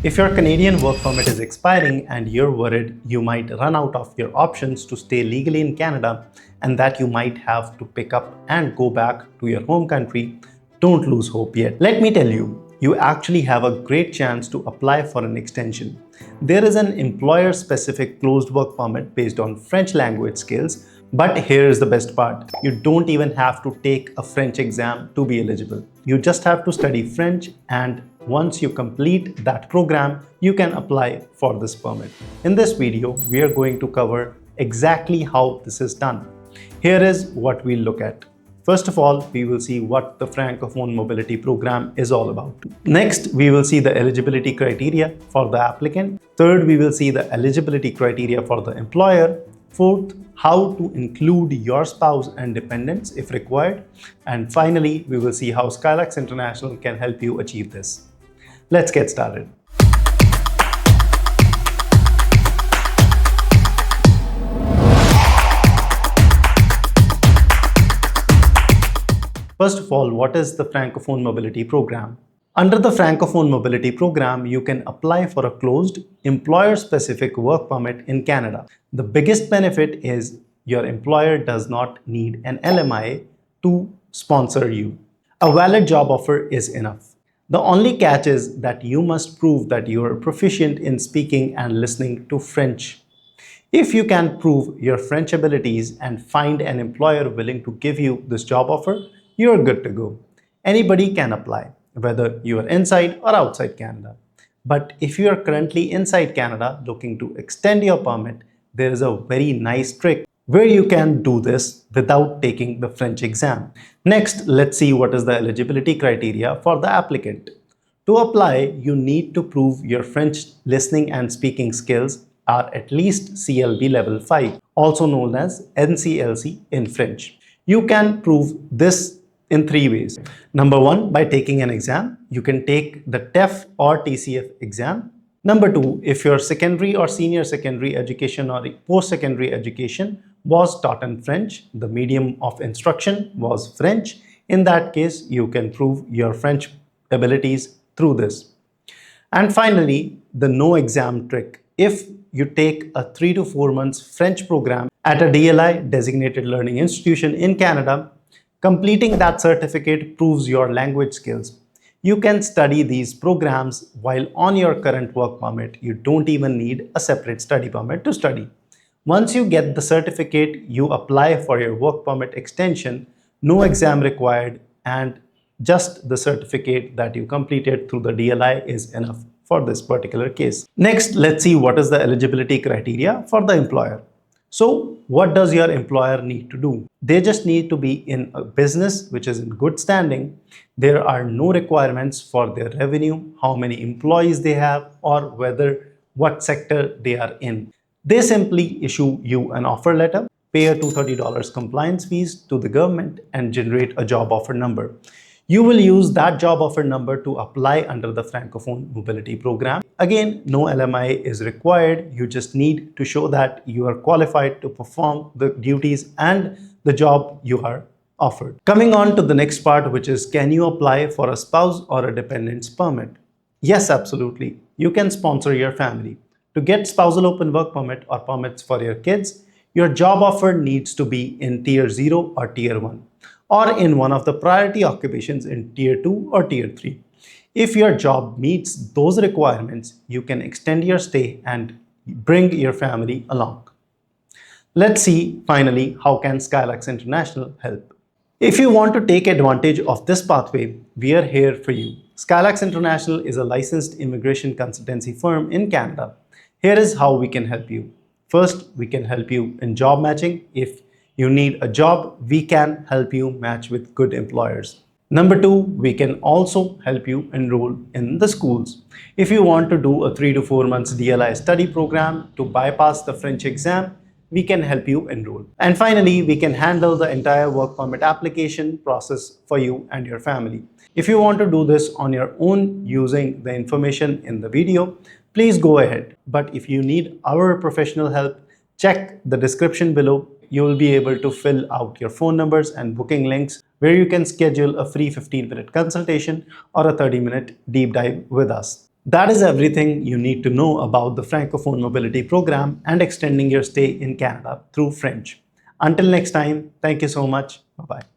If your Canadian work permit is expiring and you're worried you might run out of your options to stay legally in Canada and that you might have to pick up and go back to your home country, don't lose hope yet. Let me tell you, you actually have a great chance to apply for an extension. There is an employer-specific closed work permit based on French language skills, but here is the best part. You don't even have to take a French exam to be eligible. You just have to study French, and once you complete that program, you can apply for this permit. In this video, we are going to cover exactly how this is done. Here is what we'll look at. First of all, we will see what the Francophone Mobility Program is all about. Next, we will see the eligibility criteria for the applicant. Third, we will see the eligibility criteria for the employer. Fourth, how to include your spouse and dependents if required. And finally, we will see how Skylax International can help you achieve this. Let's get started. First of all, what is the Francophone Mobility Program? Under the Francophone Mobility Program, you can apply for a closed, employer-specific work permit in Canada. The biggest benefit is your employer does not need an LMIA to sponsor you. A valid job offer is enough. The only catch is that you must prove that you are proficient in speaking and listening to French. If you can prove your French abilities and find an employer willing to give you this job offer, you are good to go. Anybody can apply, whether you are inside or outside Canada. But if you are currently inside Canada looking to extend your permit, there is a very nice trick where you can do this without taking the French exam. Next, let's see what is the eligibility criteria for the applicant. To apply, you need to prove your French listening and speaking skills are at least CLB level 5, also known as NCLC in French. You can prove this in 3 ways. Number 1, by taking an exam. You can take the TEF or TCF exam. Number 2, if your secondary or senior secondary education or post-secondary education was taught in French, the medium of instruction was French, in that case, you can prove your French abilities through this. And finally, the no exam trick. If you take a 3 to 4 months French program at a DLI, designated learning institution in Canada, completing that certificate proves your language skills. You can study these programs while on your current work permit. You don't even need a separate study permit to study. Once you get the certificate, you apply for your work permit extension, no exam required, and just the certificate that you completed through the DLI is enough for this particular case. Next, let's see what is the eligibility criteria for the employer. So, what does your employer need to do? They just need to be in a business which is in good standing. There are no requirements for their revenue, how many employees they have, or what sector they are in. They simply issue you an offer letter, pay a $230 compliance fees to the government, and generate a job offer number. You will use that job offer number to apply under the Francophone Mobility Program. Again, no LMIA is required. You just need to show that you are qualified to perform the duties and the job you are offered. Coming on to the next part, which is, can you apply for a spouse or a dependent's permit? Yes, absolutely. You can sponsor your family. To get spousal open work permit or permits for your kids, your job offer needs to be in Tier 0 or Tier 1, or in one of the priority occupations in Tier 2 or Tier 3. If your job meets those requirements, you can extend your stay and bring your family along. Let's see finally how can Skylax International help. If you want to take advantage of this pathway, we are here for you. Skylax International is a licensed immigration consultancy firm in Canada. Here is how we can help you. First, we can help you in job matching. If you need a job, we can help you match with good employers. Number 2, we can also help you enroll in the schools. If you want to do a 3 to 4 months DLI study program to bypass the French exam, we can help you enroll. And finally, we can handle the entire work permit application process for you and your family. If you want to do this on your own using the information in the video, please go ahead. But if you need our professional help, check the description below. You will be able to fill out your phone numbers and booking links where you can schedule a free 15-minute consultation or a 30-minute deep dive with us. That is everything you need to know about the Francophone Mobility Program and extending your stay in Canada through French. Until next time, thank you so much. Bye-bye.